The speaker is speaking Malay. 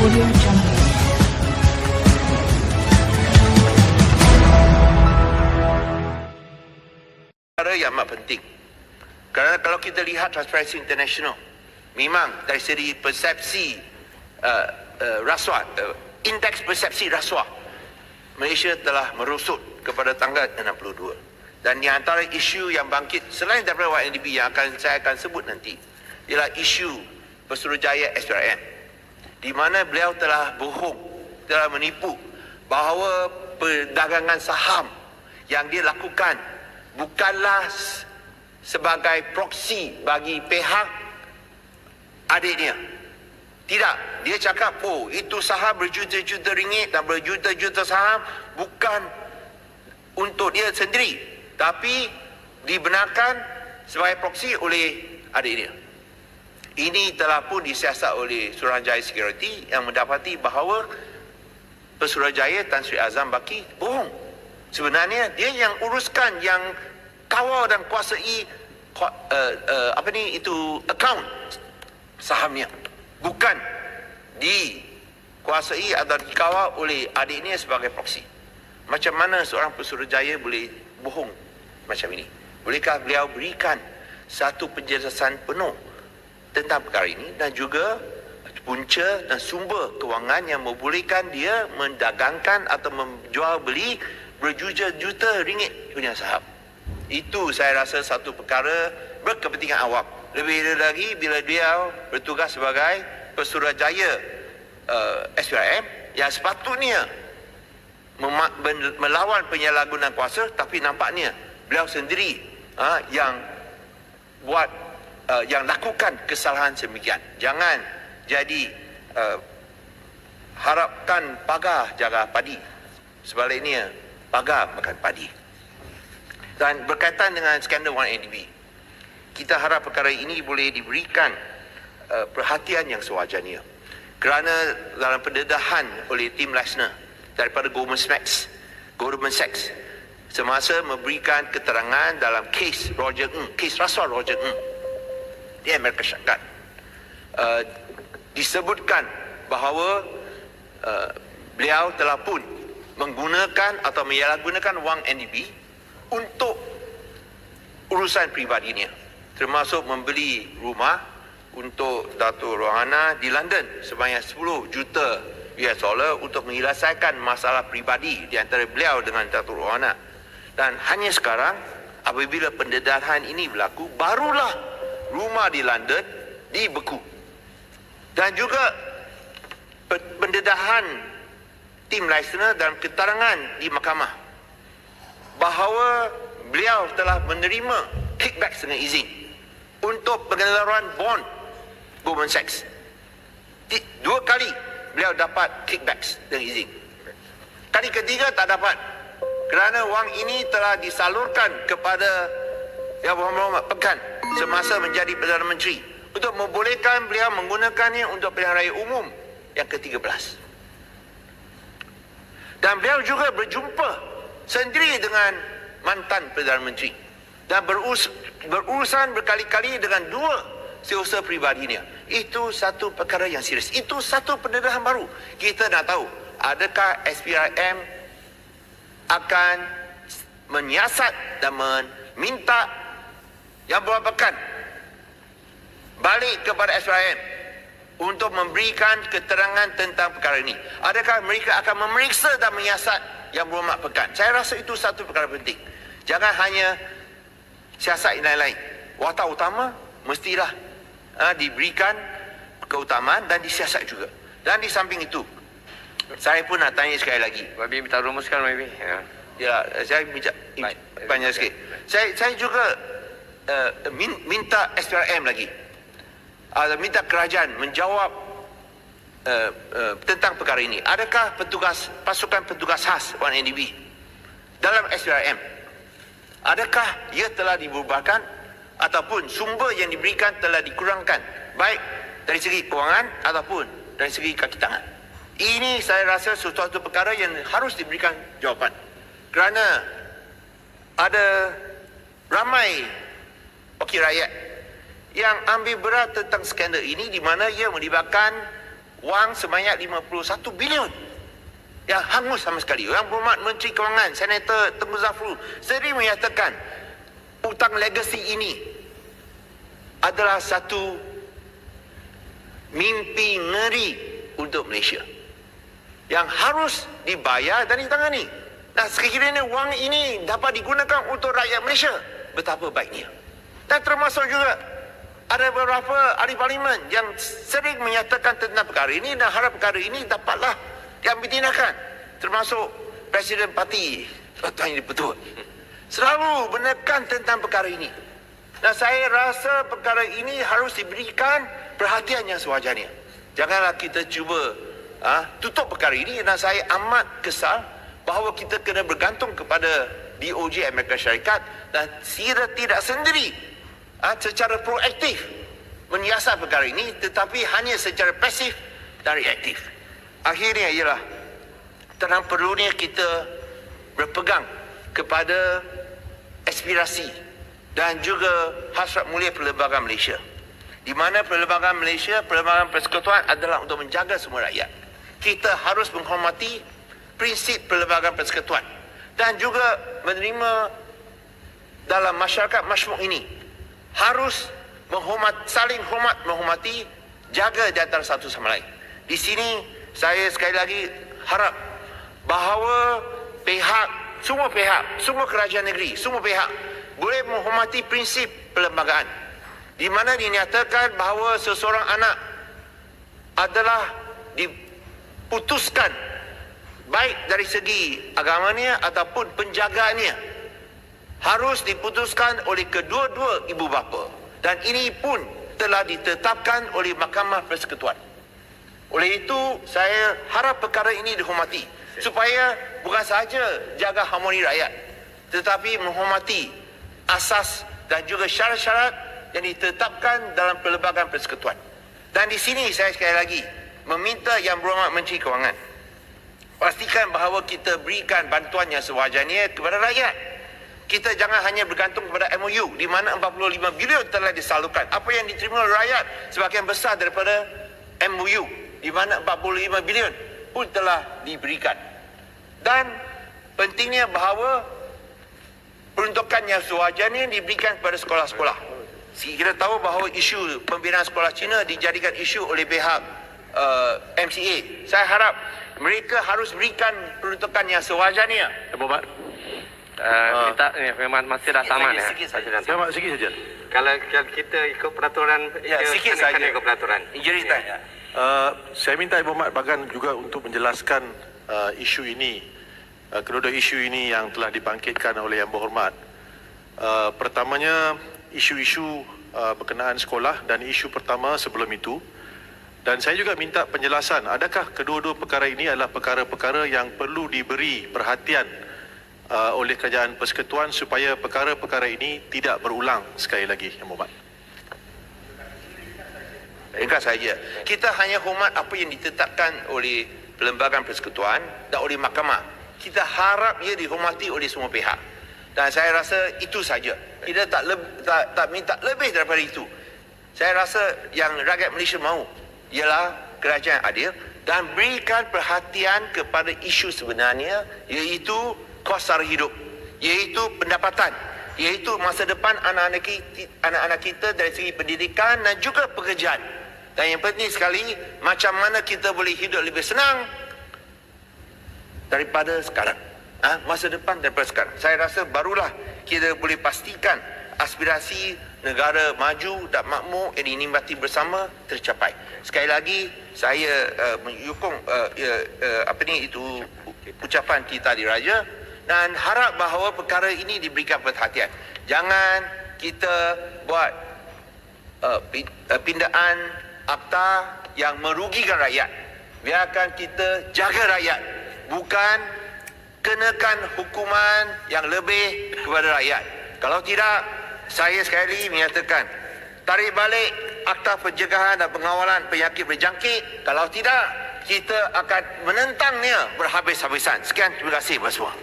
Audio Jungle. Perkara yang amat penting. Kerana kalau kita lihat Transparency International, memang dari segi persepsi rasuah, indeks persepsi rasuah, Malaysia telah merosot kepada tanggal 62. Dan di antara isu yang bangkit selain daripada YNDP yang saya akan sebut nanti, ialah isu Pesuruhjaya SPRM, di mana beliau telah bohong, telah menipu bahawa perdagangan saham yang dia lakukan bukanlah sebagai proksi bagi pihak adiknya. Tidak, dia cakap, oh itu saham berjuta-juta ringgit dan berjuta-juta saham bukan untuk dia sendiri, tapi dibenarkan sebagai proksi oleh adiknya. Ini telah pun disiasat oleh Suruhanjaya Security yang mendapati bahawa Pesuruhjaya Tan Sri Azam Baki bohong. Sebenarnya dia yang uruskan, yang kawal dan kuasai akaun sahamnya, bukan dikuasai atau dikawal oleh adiknya sebagai proksi. Macam mana seorang Pesuruhjaya boleh bohong macam ini? Bolehkah beliau berikan satu penjelasan penuh tentang perkara ini dan juga punca dan sumber kewangan yang membolehkan dia mendagangkan atau menjual beli berjuta-juta ringgit punya saham? Itu saya rasa satu perkara berkepentingan awam. Lebih lagi bila dia bertugas sebagai Pesuruhjaya SPRM yang sepatutnya melawan penyalahgunaan kuasa, tapi nampaknya beliau sendiri yang buat yang lakukan kesalahan semikian. Jangan jadi harapkan pagar jaga padi, sebaliknya pagar makan padi. Dan berkaitan dengan skandal 1MDB, kita harap perkara ini boleh diberikan perhatian yang sewajarnya. Kerana dalam pendedahan oleh tim Lesner daripada Goldman Sachs semasa memberikan keterangan dalam kes Roger Ng, kes rasuah Roger Ng di Amerika Syarikat, disebutkan bahawa beliau telah pun menggunakan atau menyalahgunakan wang NDB untuk urusan pribadinya, termasuk membeli rumah untuk Datuk Rohana di London sebanyak 10 juta US dollar untuk menyelesaikan masalah pribadi di antara beliau dengan Datuk Rohana. Dan hanya sekarang apabila pendedahan ini berlaku, barulah rumah di London dibeku. Dan juga pendedahan tim Leisner dalam keterangan di mahkamah bahawa beliau telah menerima kickback dengan izin untuk pengeluaran bond Goldman Sachs. 2 kali beliau dapat kickback dengan izin. Kali ketiga tak dapat, kerana wang ini telah disalurkan kepada Yang Muhammad Pekan semasa menjadi Perdana Menteri untuk membolehkan beliau menggunakannya untuk pilihan raya umum yang ke-13. Dan beliau juga berjumpa sendiri dengan mantan Perdana Menteri dan berurusan berkali-kali dengan 2 setiausaha pribadinya. Itu satu perkara yang serius. Itu satu pendedahan baru. Kita nak tahu, adakah SPRM akan menyiasat dan meminta Yang Berhadapan balik kepada SPRM untuk memberikan keterangan tentang perkara ini? Adakah mereka akan memeriksa dan menyiasat Yang Berhormat Pekan? Saya rasa itu satu perkara penting. Jangan hanya siasat yang lain-lain. Watak utama mestilah diberikan keutamaan dan disiasat juga. Dan di samping itu, saya pun nak tanya sekali lagi. Wabi minta rumuskan, Wabi. Ya, saya minta banyak sikit. Saya juga minta SPRM lagi, minta kerajaan menjawab tentang perkara ini. Adakah pasukan petugas khas 1MDB dalam SPRM, adakah ia telah dibubarkan ataupun sumber yang diberikan telah dikurangkan, baik dari segi kewangan ataupun dari segi kaki tangan? Ini saya rasa sesuatu perkara yang harus diberikan jawapan, kerana ada ramai wakil rakyat yang ambil berat tentang skandal ini, di mana ia melibatkan wang sebanyak 51 bilion yang hangus sama sekali. Yang Berhormat Menteri Kewangan Senator Tengku Zafrul sendiri menyatakan hutang legasi ini adalah satu mimpi ngeri untuk Malaysia yang harus dibayar dan ditangani. Nah, sekiranya wang ini dapat digunakan untuk rakyat Malaysia, betapa baiknya. Dan termasuk juga ada beberapa ahli parlimen yang sering menyatakan tentang perkara ini dan harap perkara ini dapatlah diambil tindakan. Termasuk Presiden Parti Tuan Yang Dipertua selalu menekan tentang perkara ini. Dan saya rasa perkara ini harus diberikan perhatian yang sewajarnya. Janganlah kita cuba tutup perkara ini. Dan saya amat kesal bahawa kita kena bergantung kepada DOJ Amerika Syarikat dan tidak sendiri secara proaktif menyiasat perkara ini, tetapi hanya secara pasif dan reaktif. Akhirnya ialah tentang perlunya kita berpegang kepada aspirasi dan juga hasrat mulia perlembagaan Malaysia, di mana perlembagaan Malaysia, perlembagaan persekutuan adalah untuk menjaga semua rakyat. Kita harus menghormati prinsip perlembagaan persekutuan dan juga menerima dalam masyarakat masymuk ini harus saling hormat menghormati, jaga di antara satu sama lain. Di sini saya sekali lagi harap bahawa semua pihak, semua kerajaan negeri, semua pihak boleh menghormati prinsip perlembagaan, di mana dinyatakan bahawa seseorang anak adalah diputuskan baik dari segi agamanya ataupun penjagaannya harus diputuskan oleh kedua-dua ibu bapa, dan ini pun telah ditetapkan oleh Mahkamah Persekutuan. Oleh itu saya harap perkara ini dihormati supaya bukan sahaja jaga harmoni rakyat, tetapi menghormati asas dan juga syarat-syarat yang ditetapkan dalam perlembagaan persekutuan. Dan di sini saya sekali lagi meminta Yang Berhormat Menteri Kewangan pastikan bahawa kita berikan bantuan yang sewajarnya kepada rakyat. Kita jangan hanya bergantung kepada MOU di mana 45 bilion telah disalurkan. Apa yang diterima oleh rakyat sebahagian besar daripada MOU di mana 45 bilion pun telah diberikan. Dan pentingnya bahawa peruntukan yang sewajarnya diberikan kepada sekolah-sekolah. Kita tahu bahawa isu pembinaan sekolah Cina dijadikan isu oleh pihak MCA. Saya harap mereka harus berikan peruntukan yang sewajarnya. Berhormat. Kita memang masih dah taman ya. Sikit saja. Sikit saja. Kalau kita ikut peraturan, sikit saja. ikut peraturan. Injury time. Saya minta Ibu Mat Bagan juga untuk menjelaskan isu ini, kedua-dua isu ini yang telah dibangkitkan oleh Yang Berhormat. Pertamanya isu-isu berkenaan sekolah dan isu pertama sebelum itu. Dan saya juga minta penjelasan, adakah kedua-dua perkara ini adalah perkara-perkara yang perlu diberi perhatian oleh Kerajaan Persekutuan supaya perkara-perkara ini tidak berulang sekali lagi, Yang Berhormat. Ringkas saja. Kita hanya hormat apa yang ditetapkan oleh Perlembagaan Persekutuan dan oleh Mahkamah. Kita harap ia dihormati oleh semua pihak. Dan saya rasa itu saja. Kita tak minta lebih daripada itu. Saya rasa yang rakyat Malaysia mahu ialah kerajaan adil dan berikan perhatian kepada isu sebenarnya, iaitu kos sara hidup, iaitu pendapatan, iaitu masa depan anak-anak kita dari segi pendidikan dan juga pekerjaan. Dan yang penting sekali, macam mana kita boleh hidup lebih senang daripada sekarang. Masa depan daripada sekarang. Saya rasa barulah kita boleh pastikan aspirasi negara maju dan makmur yang dinikmati bersama tercapai. Sekali lagi, saya menyokong ucapan kita diraja dan harap bahawa perkara ini diberikan perhatian. Jangan kita buat pindaan akta yang merugikan rakyat. Biarkan kita jaga rakyat, bukan kenakan hukuman yang lebih kepada rakyat. Kalau tidak, saya sekali lagi menyatakan tarik balik Akta Pencegahan dan Pengawalan Penyakit Berjangkit. Kalau tidak, kita akan menentangnya berhabis-habisan. Sekian, terima kasih semua.